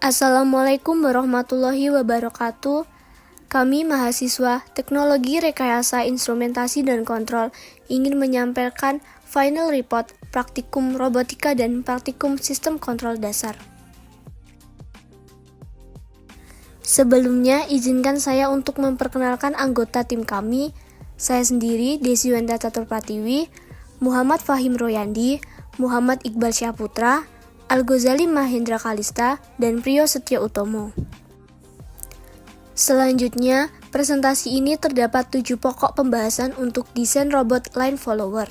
Assalamualaikum warahmatullahi wabarakatuh. Kami mahasiswa Teknologi Rekayasa Instrumentasi dan Kontrol ingin menyampaikan final report praktikum robotika dan praktikum sistem kontrol dasar. Sebelumnya, izinkan saya untuk memperkenalkan anggota tim kami. Saya sendiri, Desi Wenda Catur Pratiwi, Muhammad Fahim Royandi, Muhammad Iqbal Syahputra, Al-Ghazali Mahendra Kalista, dan Priyo Setyo Utomo. Selanjutnya, presentasi ini terdapat 7 pokok pembahasan untuk desain robot line follower.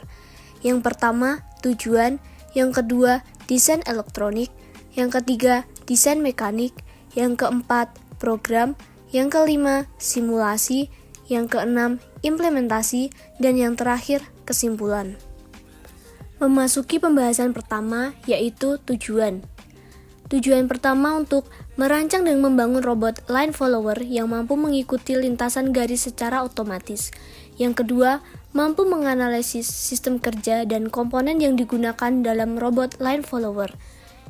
Yang pertama, tujuan. Yang kedua, desain elektronik. Yang ketiga, desain mekanik. Yang keempat, program. Yang kelima, simulasi. Yang keenam, implementasi. Dan yang terakhir, kesimpulan. Memasuki pembahasan pertama, yaitu tujuan. Tujuan pertama untuk merancang dan membangun robot line follower yang mampu mengikuti lintasan garis secara otomatis. Yang kedua, mampu menganalisis sistem kerja dan komponen yang digunakan dalam robot line follower.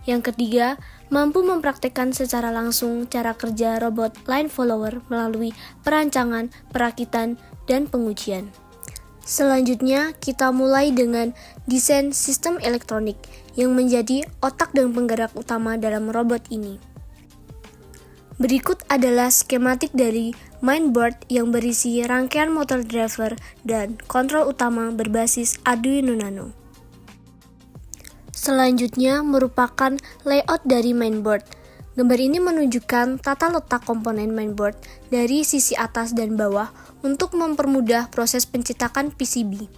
Yang ketiga, mampu mempraktekkan secara langsung cara kerja robot line follower melalui perancangan, perakitan, dan pengujian. Selanjutnya, kita mulai dengan desain sistem elektronik yang menjadi otak dan penggerak utama dalam robot ini. Berikut adalah skematik dari mainboard yang berisi rangkaian motor driver dan kontrol utama berbasis Arduino Nano. Selanjutnya merupakan layout dari mainboard. Gambar ini menunjukkan tata letak komponen mainboard dari sisi atas dan bawah untuk mempermudah proses pencetakan PCB.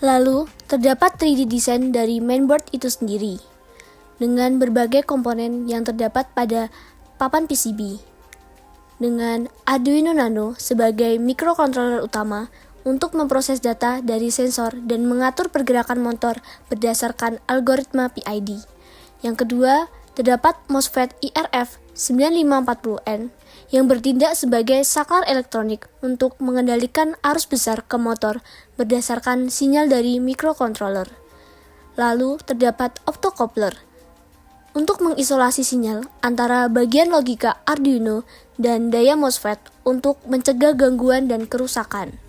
Lalu, terdapat 3D design dari mainboard itu sendiri, dengan berbagai komponen yang terdapat pada papan PCB. Dengan Arduino Nano sebagai microcontroller utama untuk memproses data dari sensor dan mengatur pergerakan motor berdasarkan algoritma PID. Yang kedua, terdapat MOSFET IRF9540N yang bertindak sebagai saklar elektronik untuk mengendalikan arus besar ke motor berdasarkan sinyal dari microcontroller. Lalu, terdapat optocoupler untuk mengisolasi sinyal antara bagian logika Arduino dan daya MOSFET untuk mencegah gangguan dan kerusakan.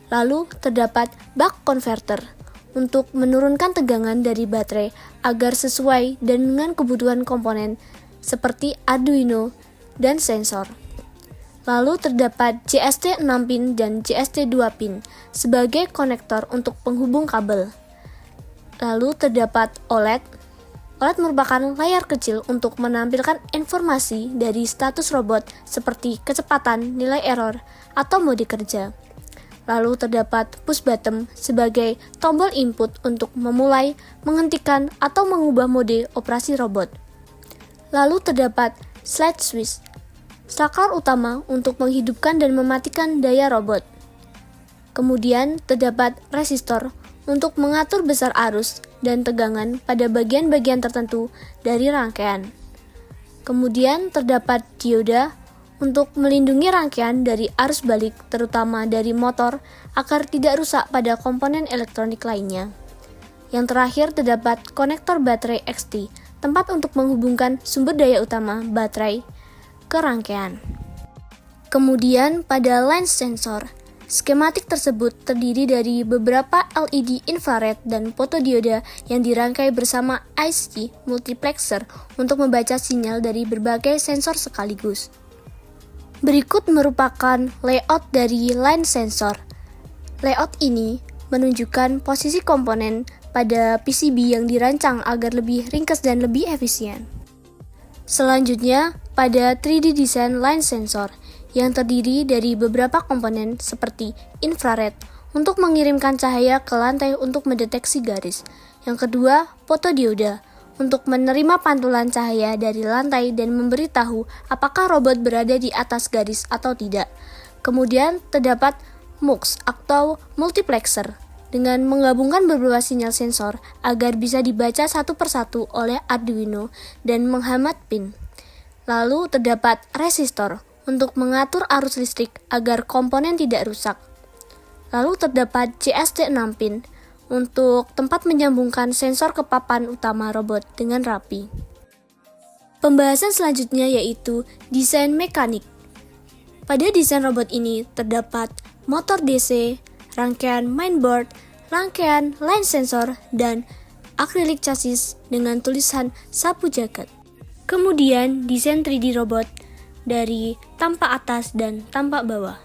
Lalu, terdapat buck converter untuk menurunkan tegangan dari baterai agar sesuai dengan kebutuhan komponen seperti Arduino dan sensor. Lalu terdapat JST 6 pin dan JST 2 pin sebagai konektor untuk penghubung kabel. Lalu terdapat OLED. OLED merupakan layar kecil untuk menampilkan informasi dari status robot seperti kecepatan, nilai error, atau mode kerja. Lalu terdapat push button sebagai tombol input untuk memulai, menghentikan, atau mengubah mode operasi robot. Lalu terdapat slide switch, saklar utama untuk menghidupkan dan mematikan daya robot. Kemudian terdapat resistor untuk mengatur besar arus dan tegangan pada bagian-bagian tertentu dari rangkaian. Kemudian terdapat dioda untuk melindungi rangkaian dari arus balik, terutama dari motor, agar tidak rusak pada komponen elektronik lainnya. Yang terakhir terdapat konektor baterai XT, tempat untuk menghubungkan sumber daya utama baterai ke rangkaian. Kemudian pada line sensor, skematik tersebut terdiri dari beberapa LED infrared dan fotodioda yang dirangkai bersama IC multiplexer untuk membaca sinyal dari berbagai sensor sekaligus. Berikut merupakan layout dari line sensor. Layout ini menunjukkan posisi komponen pada PCB yang dirancang agar lebih ringkas dan lebih efisien. Selanjutnya, pada 3D design line sensor yang terdiri dari beberapa komponen seperti infrared untuk mengirimkan cahaya ke lantai untuk mendeteksi garis. Yang kedua, fotodioda untuk menerima pantulan cahaya dari lantai dan memberitahu apakah robot berada di atas garis atau tidak. Kemudian terdapat MUX atau multiplexer dengan menggabungkan beberapa sinyal sensor agar bisa dibaca satu persatu oleh Arduino dan menghemat pin. Lalu terdapat resistor untuk mengatur arus listrik agar komponen tidak rusak. Lalu terdapat JST 6 pin untuk tempat menyambungkan sensor ke papan utama robot dengan rapi. Pembahasan selanjutnya yaitu desain mekanik. Pada desain robot ini terdapat motor DC, rangkaian mainboard, rangkaian line sensor, dan akrilik chassis dengan tulisan sapu jagat. Kemudian desain 3D robot dari tampak atas dan tampak bawah.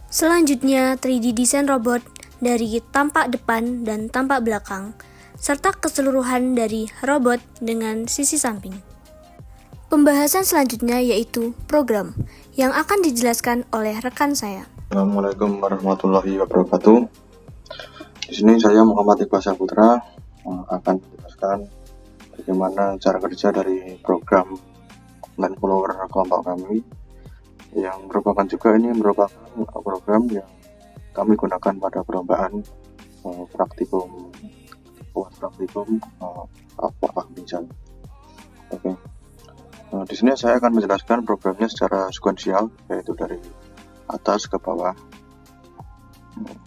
Selanjutnya 3D desain robot dari tampak depan dan tampak belakang, serta keseluruhan dari robot dengan sisi samping. Pembahasan selanjutnya yaitu program, yang akan dijelaskan oleh rekan saya. Assalamualaikum warahmatullahi wabarakatuh. Di sini saya Muhammad Iqbal Saputra akan menjelaskan bagaimana cara kerja dari program line follower kelompok kami, yang merupakan program yang kami gunakan pada perlombaan praktikum apakah misal. Oke. Di sini saya akan menjelaskan programnya secara sekuensial, yaitu dari atas ke bawah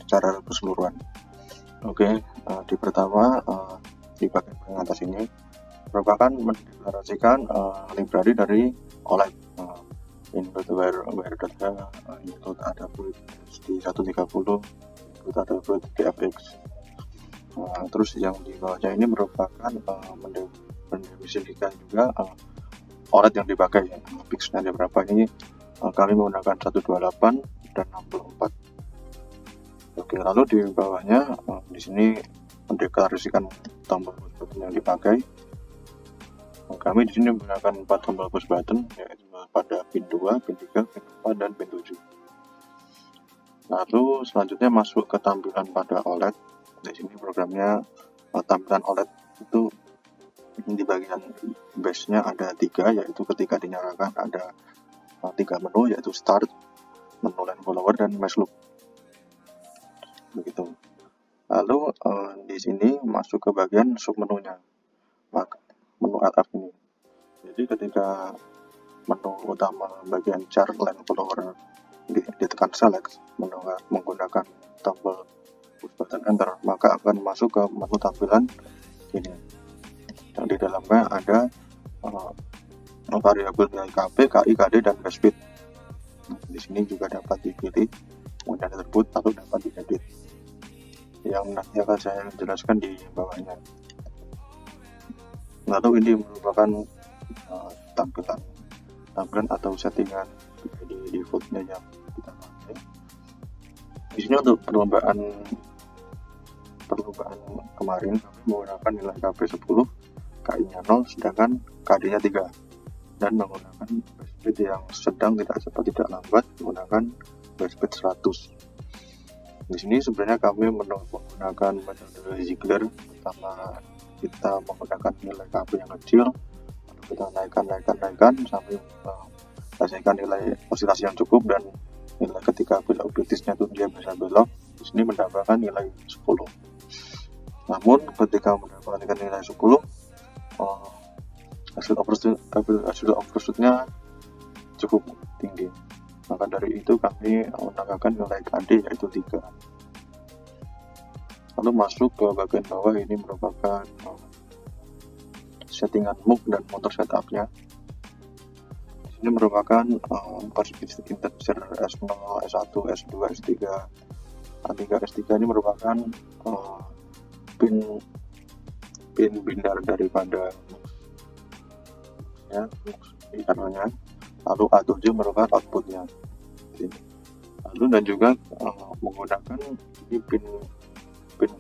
secara keseluruhan. Oke, di pertama di bagian paling atas ini merupakan mendeklarasikan library dari OLED include.where.h, include Adafruit HD130, include Adafruit GFX. Terus yang di bawahnya ini merupakan mendefinisikan juga OLED yang dipakai, pixelnya berapa ini. Kami menggunakan 128 dan 64. Oke, lalu di bawahnya di sini mendeklarasikan tombol push button yang dipakai. Kami di sini menggunakan 4 tombol push button, yaitu pada pin 2, pin 3, pin 4, dan pin 7. Lalu selanjutnya masuk ke tampilan pada OLED. Di sini programnya tampilan OLED itu di bagian base-nya ada 3, yaitu ketika dinyalakan ada 3 menu, yaitu start, menu line follower, dan mesh loop. Begitu. Lalu di sini masuk ke bagian sub menunya, menu LF ini. Jadi ketika menu utama bagian chart line follower ditekan select menggunakan tombol push button enter, maka akan masuk ke menu tampilan ini. Yang di dalamnya ada variabel nilai KP, KI, KD, dan base speed. Di sini juga dapat dipilih kemudian tersebut atau dapat diedit, yang nanti akan saya jelaskan di bawahnya. Lalu ini merupakan tampilan atau settingan di defaultnya yang kita pakai. Di sini untuk perlombaan kemarin kami menggunakan nilai KP 10, KI-nya 0, sedangkan KD-nya 3, dan menggunakan base speed yang sedang, tidak cepat, tidak lambat, menggunakan base speed 100. Di sini sebenarnya kami menggunakan metode Ziegler. Pertama kita menggunakan nilai KP yang kecil, lalu kita naikkan sampai menghasilkan nilai oscillasi yang cukup, dan nilai ketika belok kritisnya itu dia bisa belok. Di sini mendapatkan nilai 10. Namun ketika mendapatkan nilai 10, hasil overshootnya cukup tinggi. Maka dari itu kami menambahkan nilai KD yaitu 3. Lalu masuk ke bagian bawah, ini merupakan settingan MUX dan motor setupnya. Di sini merupakan integer S0, S1, S2, S3, A3, S3 ini merupakan pin binder daripada MUX-nya. Lalu A7 merupakan outputnya. Lalu dan juga menggunakan ini pin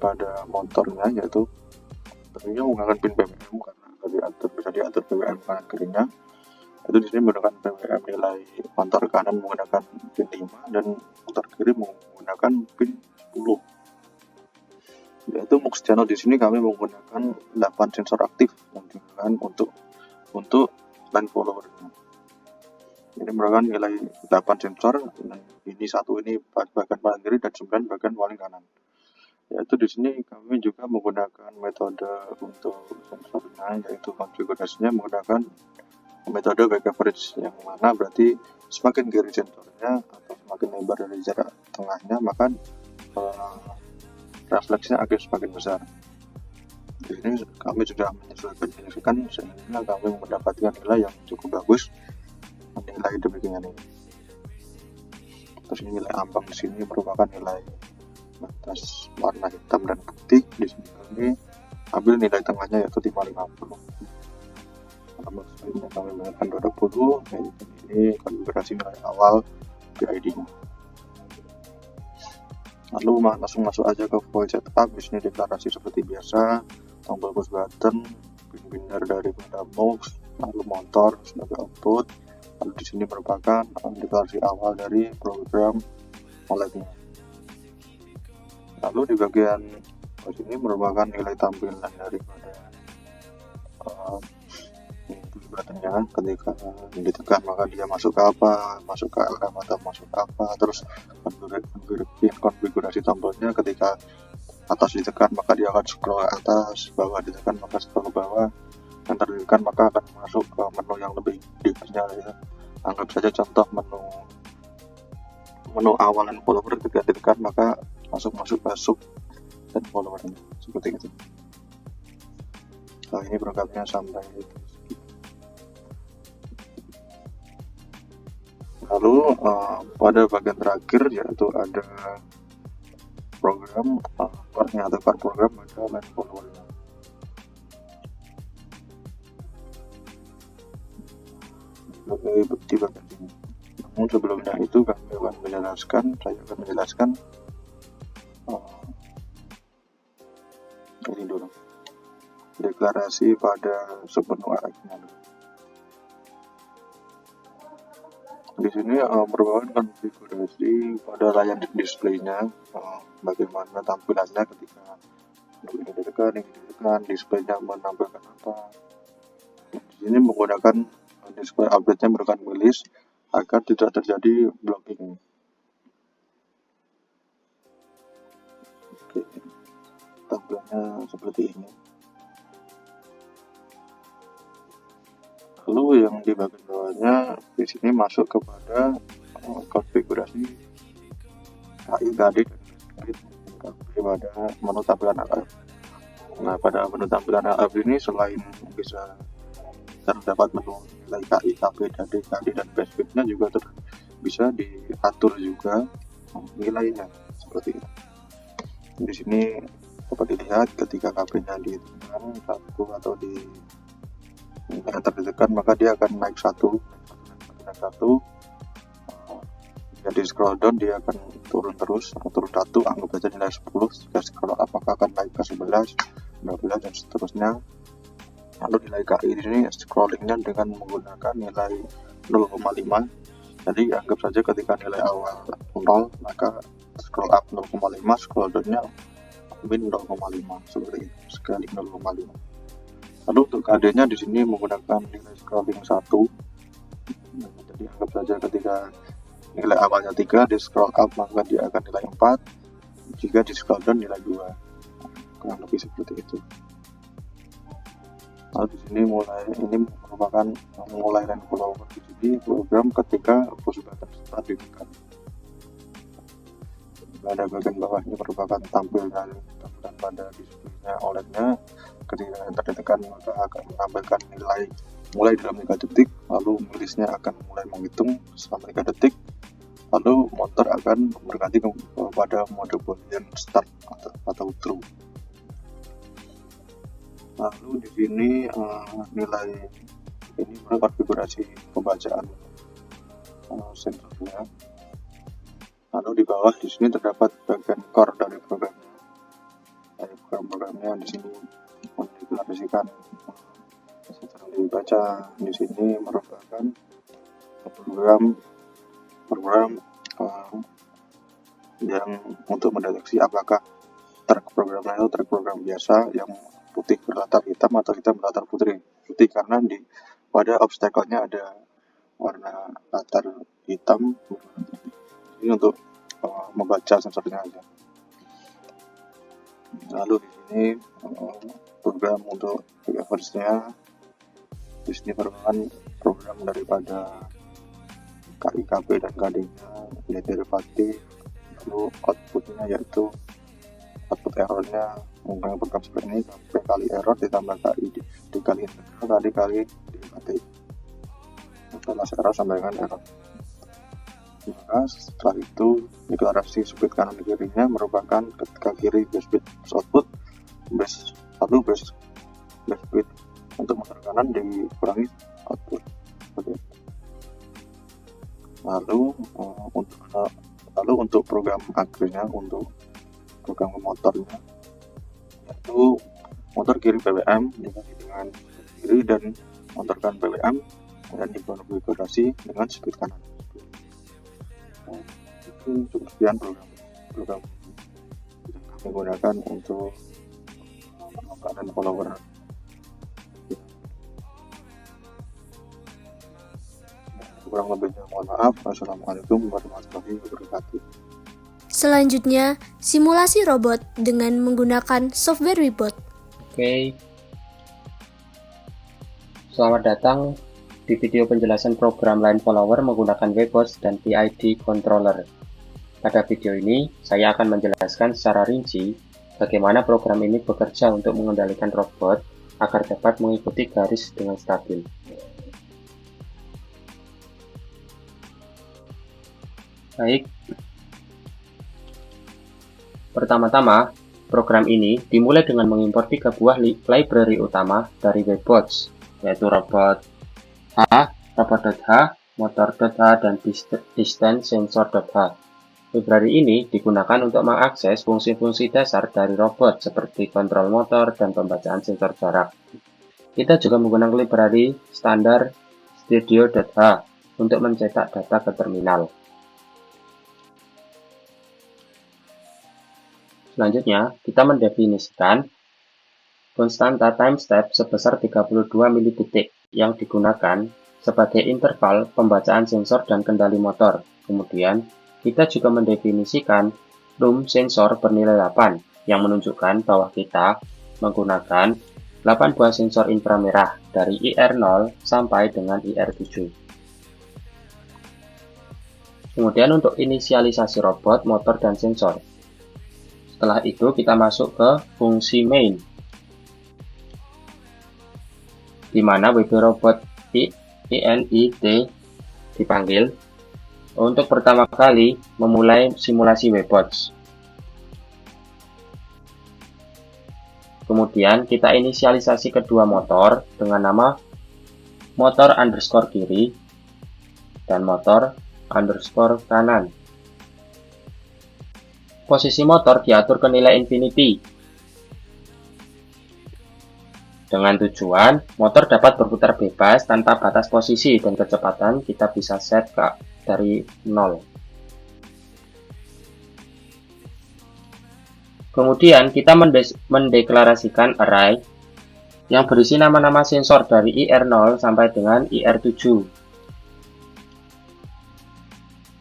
pada motornya, yaitu tentunya menggunakan pin PWM karena bisa diatur PWM kanan kirinya. Itu di sini menggunakan PWM nilai motor kanan menggunakan pin 5 dan motor kiri menggunakan pin 10. Yaitu MUX channel di sini kami menggunakan 8 sensor aktif yang digunakan untuk line follower. Ini merupakan nilai 8 sensor, ini bagian paling kiri dan 9 bagian paling kanan. Yaitu di sini kami juga menggunakan metode untuk sensornya, yaitu konfigurasinya menggunakan metode back average, yang mana berarti semakin kiri sensornya atau semakin lebar dari jarak tengahnya, maka refleksnya akan semakin besar. Di sini kami sudah menyesuaikan sehingga kami mendapatkan nilai yang cukup bagus, nilai demikian ini. Terus nilai ambang di sini merupakan nilai batas warna hitam dan putih. Di sini kami ambil nilai tengahnya yaitu 550. Ambang selanjutnya kami menggunakan 20. Ini konfigurasi nilai awal PID-nya. Lalu langsung masuk aja ke file setup. Di sini deklarasi seperti biasa, tombol push button, pin binder dari pada MUX, lalu motor sebagai output. Lalu di sini merupakan deklarasi awal dari program OLED-nya. Lalu di bagian sini merupakan nilai tampilan daripada push button-nya. Ketika ditekan maka dia masuk ke apa, masuk ke LM atau masuk ke apa. Terus konfigurasi tombolnya, ketika atas ditekan maka dia akan scroll ke atas, bawah ditekan maka scroll ke bawah, enter ditekan maka akan masuk ke menu yang lebih deepnya ya. Anggap saja contoh menu awal dan follower, ketika ditekan maka masuk ke sub dan followernya seperti itu. Nah, ini programnya sampai lalu pada bagian terakhir yaitu ada program core-nya atau core program ada line follower-nya. Di bagian ini. Namun sebelumnya itu saya akan menjelaskan ini dulu, deklarasi pada submenu AX-nya. Di sini merupakan konfigurasi pada layar display-nya, bagaimana tampilannya ketika ini ditekan, display-nya menampilkan apa. Di sini menggunakan display update-nya merupakan milis agar tidak terjadi blocking. Oke, tampilannya seperti ini. Lalu yang di bagian bawahnya di sini masuk kepada konfigurasi KI, KD dan pada menu tampilan LF. Nah, pada menu tampilan LF ini selain bisa terdapat menu nilai KI, KP, KD dan bandwidth-nya juga bisa diatur juga nilainya seperti itu. Di sini dapat dilihat ketika KP-nya ditekan satu atau ditekan maka dia akan naik satu. Jika di scroll down dia akan turun terus, turun satu, anggap saja nilai 10. Jika scroll up maka akan naik ke 11, 12 dan seterusnya. Lalu nilai KI di sini scrollingnya dengan menggunakan nilai 0,5. Jadi anggap saja ketika nilai awal 0 maka scroll up 0,5, scroll downnya min 0,5 seperti itu, sekali 0,5. Lalu untuk KD-nya di sini menggunakan nilai scrolling 1. Jadi anggap saja ketika nilai awalnya 3, di scroll up maka dia akan nilai 4. Jika di scroll down nilai 2. Kurang lebih seperti itu. Lalu di sini ini merupakan mulai line follower di sini program ketika push button start ditekan. Pada bagian bawah ini merupakan tampilan pada display-nya OLED-nya. Ketika enter ditekan maka akan menampilkan nilai mulai dalam 3 detik, lalu milisnya akan mulai menghitung selama 3 detik, lalu motor akan berganti kepada mode boolean start atau true. Lalu di sini nilai ini merupakan konfigurasi pembacaan sensornya. Lalu di bawah di sini terdapat bagian core dari program. Dari programnya di sini mendeklarasikan sensor yang dibaca. Di sini merupakan program yang untuk mendeteksi apakah track programnya itu track program biasa yang putih berlatar hitam atau hitam berlatar putih, karena pada obstacle-nya ada warna latar hitam. Ini untuk membaca sensornya aja. Lalu di sini program untuk reverse-nya di sini merupakan program daripada KI, KP dan KD-nya, yaitu derivatif, lalu outputnya yaitu output errornya menggunakan program seperti ini, P kali error ditambah KI dikali integral tadi kali DKT, setelah error sampai dengan error. Maka setelah itu deklarasi speed kanan kirinya merupakan ketika kiri base speed output, base speed untuk motor kanan dikurangi output. Oke. Lalu untuk program akhirnya, untuk program motornya, yaitu motor kiri BWM diganti dengan kiri dan motor kanan BWM dan dikonfigurasi dengan speed kanan. Itu cukup sekian program yang kami gunakan untuk dan follower. Kurang lebihnya mohon maaf. Wassalamualaikum warahmatullahi wabarakatuh. Selanjutnya, simulasi robot dengan menggunakan software Webot. Oke. Selamat datang di video penjelasan program line follower menggunakan Webot dan PID controller. Pada video ini, saya akan menjelaskan secara rinci bagaimana program ini bekerja untuk mengendalikan robot agar dapat mengikuti garis dengan stabil. Baik. Pertama-tama, program ini dimulai dengan mengimpor 3 buah library utama dari Webot, yaitu robot H, robot.h, motor.h, dan distance sensor.h. Library ini digunakan untuk mengakses fungsi-fungsi dasar dari robot seperti kontrol motor dan pembacaan sensor jarak. Kita juga menggunakan library standar studio.h untuk mencetak data ke terminal. Selanjutnya, kita mendefinisikan konstanta time step sebesar 32 mili-detik yang digunakan sebagai interval pembacaan sensor dan kendali motor. Kemudian, kita juga mendefinisikan room sensor bernilai 8 yang menunjukkan bahwa kita menggunakan 8 buah sensor inframerah dari IR0 sampai dengan IR7. Kemudian untuk inisialisasi robot, motor, dan sensor. Setelah itu kita masuk ke fungsi main, di mana WB robot INIT dipanggil untuk pertama kali memulai simulasi Webot. Kemudian kita inisialisasi kedua motor dengan nama motor underscore kiri dan motor underscore kanan. Posisi motor diatur ke nilai infinity dengan tujuan motor dapat berputar bebas tanpa batas posisi dan kecepatan kita bisa set dari 0. Kemudian kita mendeklarasikan array yang berisi nama-nama sensor dari IR0 sampai dengan IR7.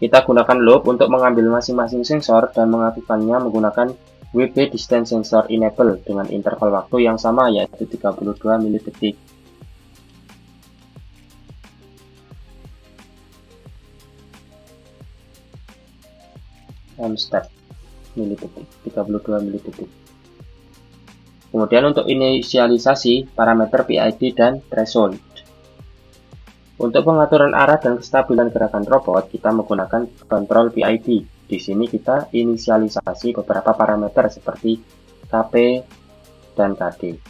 Kita gunakan loop untuk mengambil masing-masing sensor dan mengaktifkannya menggunakan WB distance sensor enable dengan interval waktu yang sama yaitu 32 mili-detik. Time step mili-detik, 32 mili-detik. Kemudian untuk inisialisasi parameter PID dan threshold. Untuk pengaturan arah dan kestabilan gerakan robot, kita menggunakan kontrol PID. Di sini kita inisialisasi beberapa parameter seperti KP dan KD,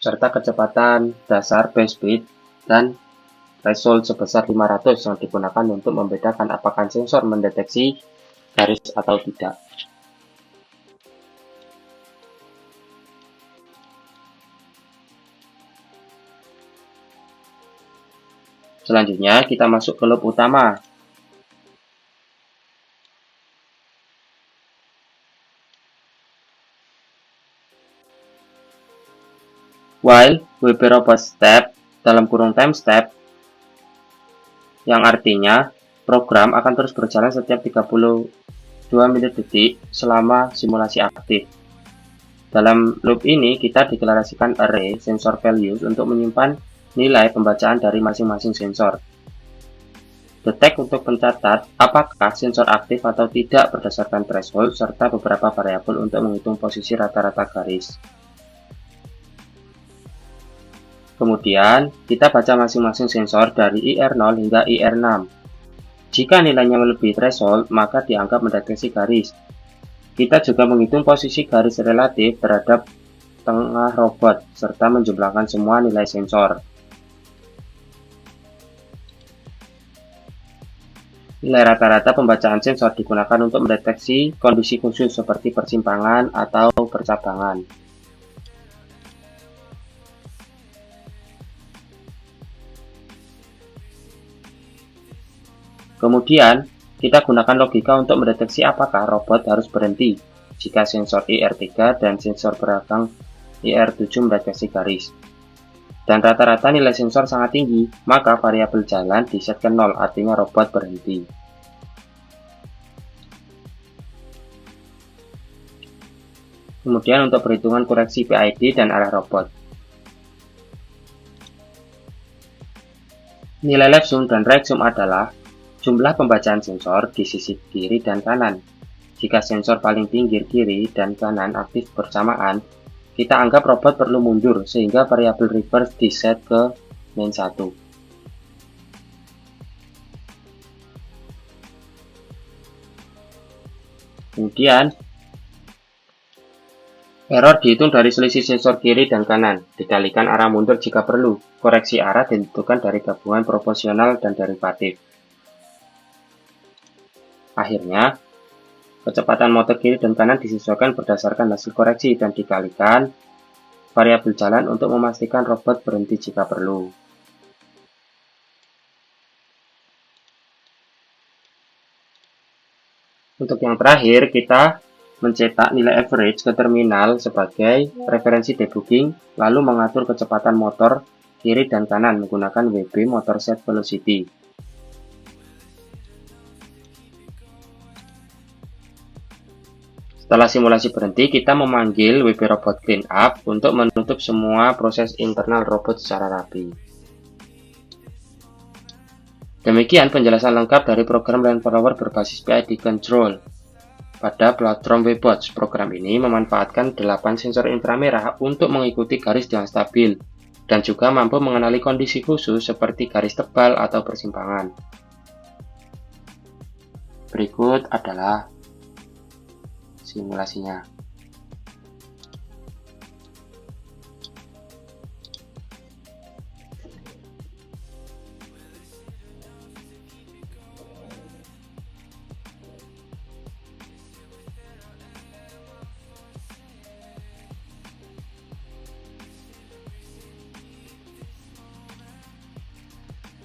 serta kecepatan dasar base speed dan threshold sebesar 500 yang digunakan untuk membedakan apakah sensor mendeteksi garis atau tidak. Selanjutnya, kita masuk ke loop utama. While WB robot step dalam kurung time step, yang artinya program akan terus berjalan setiap 32 mili-detik selama simulasi aktif. Dalam loop ini, kita deklarasikan array sensor values untuk menyimpan nilai pembacaan dari masing-masing sensor. Detek untuk mencatat apakah sensor aktif atau tidak berdasarkan threshold, serta beberapa variabel untuk menghitung posisi rata-rata garis. Kemudian, kita baca masing-masing sensor dari IR0 hingga IR6. Jika nilainya melebihi threshold, maka dianggap mendeteksi garis. Kita juga menghitung posisi garis relatif terhadap tengah robot, serta menjumlahkan semua nilai sensor. Nilai rata-rata pembacaan sensor digunakan untuk mendeteksi kondisi khusus seperti persimpangan atau percabangan. Kemudian, kita gunakan logika untuk mendeteksi apakah robot harus berhenti jika sensor IR3 dan sensor belakang IR7 mendeteksi garis. Dan rata-rata nilai sensor sangat tinggi, maka variabel jalan diset ke 0, artinya robot berhenti. Kemudian untuk perhitungan koreksi PID dan arah robot. Nilai left zoom dan right zoom adalah jumlah pembacaan sensor di sisi kiri dan kanan. Jika sensor paling pinggir kiri dan kanan aktif bersamaan, kita anggap robot perlu mundur sehingga variabel reverse diset ke min 1. Kemudian, error dihitung dari selisih sensor kiri dan kanan, dikalikan arah mundur jika perlu. Koreksi arah ditentukan dari gabungan proporsional dan derivatif. Akhirnya, kecepatan motor kiri dan kanan disesuaikan berdasarkan hasil koreksi dan dikalikan variabel jalan untuk memastikan robot berhenti jika perlu. Untuk yang terakhir, kita mencetak nilai average ke terminal sebagai referensi debugging, lalu mengatur kecepatan motor kiri dan kanan menggunakan WB motor set velocity. Setelah simulasi berhenti, kita memanggil WB Robot Cleanup untuk menutup semua proses internal robot secara rapi. Demikian penjelasan lengkap dari program Line Follower berbasis PID Control. Pada platform Webots, program ini memanfaatkan 8 sensor inframerah untuk mengikuti garis yang stabil, dan juga mampu mengenali kondisi khusus seperti garis tebal atau persimpangan. Berikut adalah simulasinya.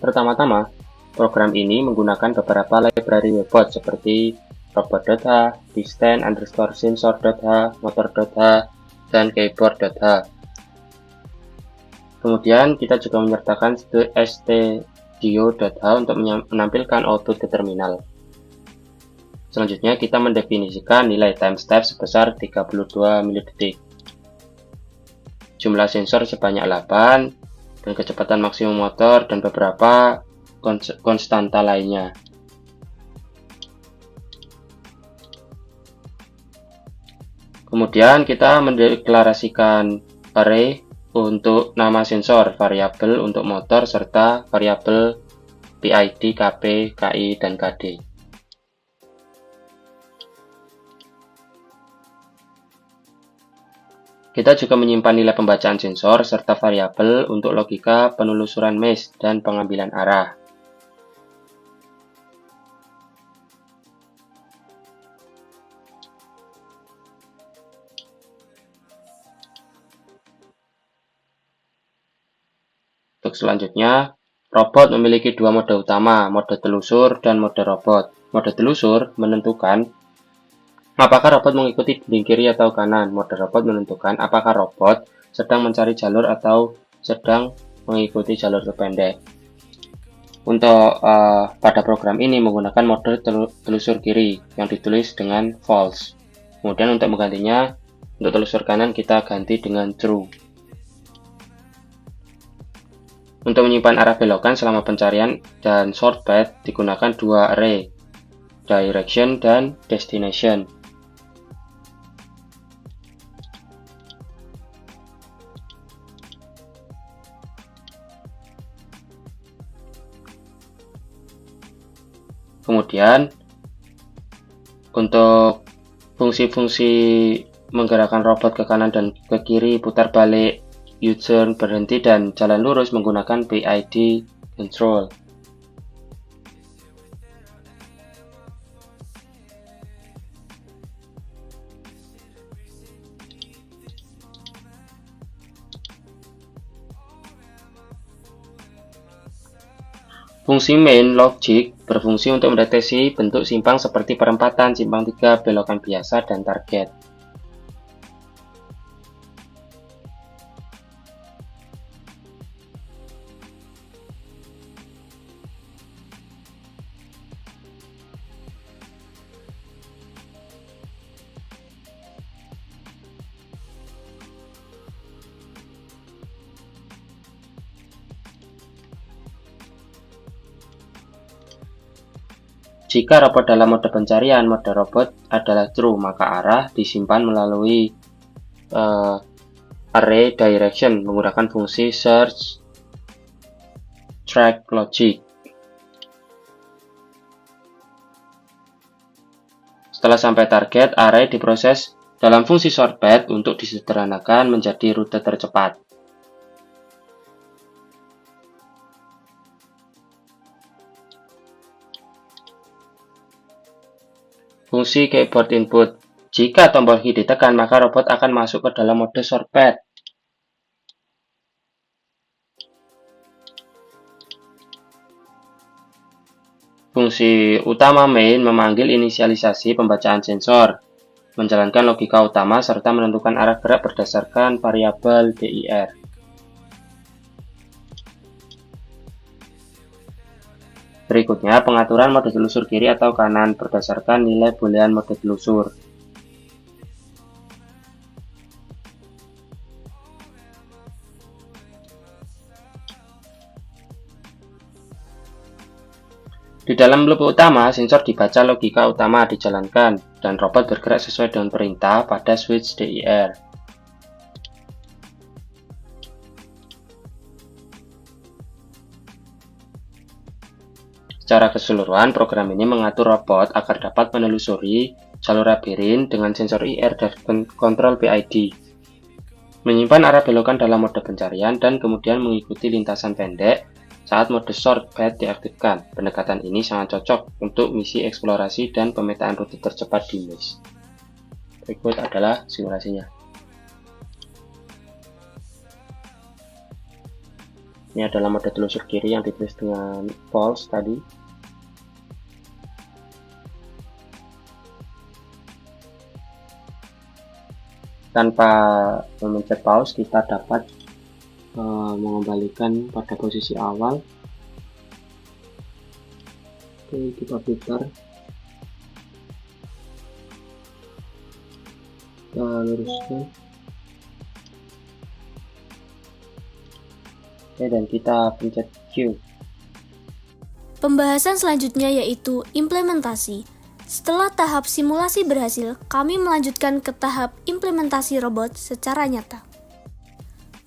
Pertama-tama, program ini menggunakan beberapa library Webots seperti robot.h, distance_sensor.h, motor.h, dan keyboard.h. Kemudian kita juga menyertakan stdio.h untuk menampilkan output ke terminal. Selanjutnya kita mendefinisikan nilai time step sebesar 32 mD. Jumlah sensor sebanyak 8, dan kecepatan maksimum motor dan beberapa konstanta lainnya. Kemudian kita mendeklarasikan array untuk nama sensor, variabel untuk motor, serta variabel PID, KP, KI, dan KD. Kita juga menyimpan nilai pembacaan sensor serta variabel untuk logika penelusuran mesh dan pengambilan arah. Untuk selanjutnya, robot memiliki dua mode utama, mode telusur dan mode robot. Mode telusur menentukan apakah robot mengikuti dinding kiri atau kanan. Mode robot menentukan apakah robot sedang mencari jalur atau sedang mengikuti jalur terpendek. Untuk pada program ini menggunakan mode telusur kiri yang ditulis dengan false. Kemudian untuk menggantinya, untuk telusur kanan kita ganti dengan true. Untuk menyimpan arah belokan selama pencarian dan sort path digunakan dua array, direction dan destination. Kemudian untuk fungsi-fungsi menggerakkan robot ke kanan dan ke kiri, putar balik, U-turn, berhenti, dan jalan lurus menggunakan PID control. Fungsi main logic berfungsi untuk mendeteksi bentuk simpang seperti perempatan, simpang 3, belokan biasa, dan target. Jika robot dalam mode pencarian, mode robot adalah true, maka arah disimpan melalui array direction menggunakan fungsi search track logic. Setelah sampai target, array diproses dalam fungsi sort path untuk disederhanakan menjadi rute tercepat. Fungsi keyboard input. Jika tombol key ditekan, maka robot akan masuk ke dalam mode sort path. Fungsi utama main memanggil inisialisasi pembacaan sensor, menjalankan logika utama, serta menentukan arah gerak berdasarkan variabel dir. Berikutnya, pengaturan mode telusur kiri atau kanan berdasarkan nilai boolean mode telusur. Di dalam loop utama, sensor dibaca, logika utama dijalankan, dan robot bergerak sesuai dengan perintah pada switch dir. Secara keseluruhan, program ini mengatur robot agar dapat menelusuri jalur labirin dengan sensor IR dan kontrol PID, menyimpan arah belokan dalam mode pencarian, dan kemudian mengikuti lintasan pendek saat mode sort path diaktifkan. Pendekatan ini sangat cocok untuk misi eksplorasi dan pemetaan rute tercepat di maze. Berikut adalah simulasinya. Ini adalah mode telusur kiri yang ditulis dengan false tadi. Tanpa memencet pause, kita dapat mengembalikan pada posisi awal. Oke, kita putar, kita luruskan. Oke, dan kita pencet Q. Pembahasan selanjutnya yaitu implementasi. Setelah tahap simulasi berhasil, kami melanjutkan ke tahap implementasi robot secara nyata.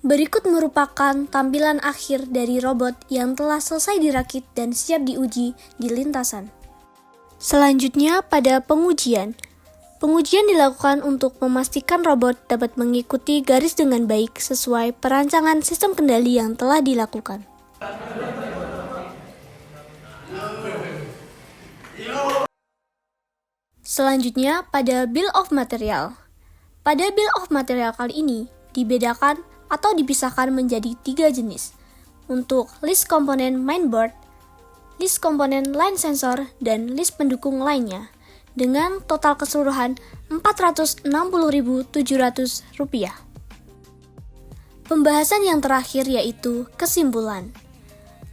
Berikut merupakan tampilan akhir dari robot yang telah selesai dirakit dan siap diuji di lintasan. Selanjutnya pada pengujian. Pengujian dilakukan untuk memastikan robot dapat mengikuti garis dengan baik sesuai perancangan sistem kendali yang telah dilakukan. Selanjutnya pada Bill of Material. Pada Bill of Material kali ini dibedakan atau dipisahkan menjadi 3 jenis. Untuk list komponen mainboard, list komponen line sensor, dan list pendukung lainnya, dengan total keseluruhan Rp460.700. Pembahasan yang terakhir yaitu kesimpulan.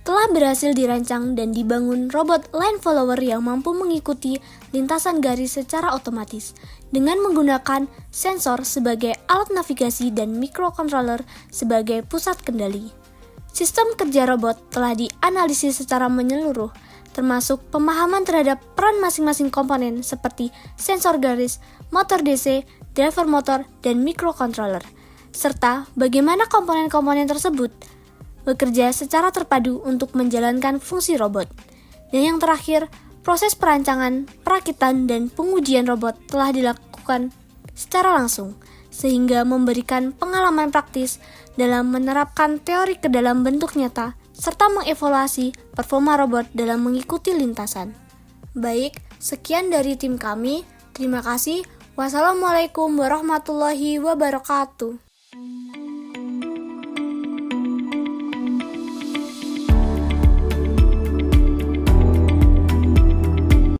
Telah berhasil dirancang dan dibangun robot line follower yang mampu mengikuti lintasan garis secara otomatis dengan menggunakan sensor sebagai alat navigasi dan microcontroller sebagai pusat kendali. Sistem kerja robot telah dianalisis secara menyeluruh, termasuk pemahaman terhadap peran masing-masing komponen seperti sensor garis, motor DC, driver motor, dan microcontroller, serta bagaimana komponen-komponen tersebut bekerja secara terpadu untuk menjalankan fungsi robot. Dan yang terakhir, proses perancangan, perakitan, dan pengujian robot telah dilakukan secara langsung, sehingga memberikan pengalaman praktis dalam menerapkan teori ke dalam bentuk nyata, serta mengevaluasi performa robot dalam mengikuti lintasan. Baik, sekian dari tim kami. Terima kasih. Wassalamualaikum warahmatullahi wabarakatuh.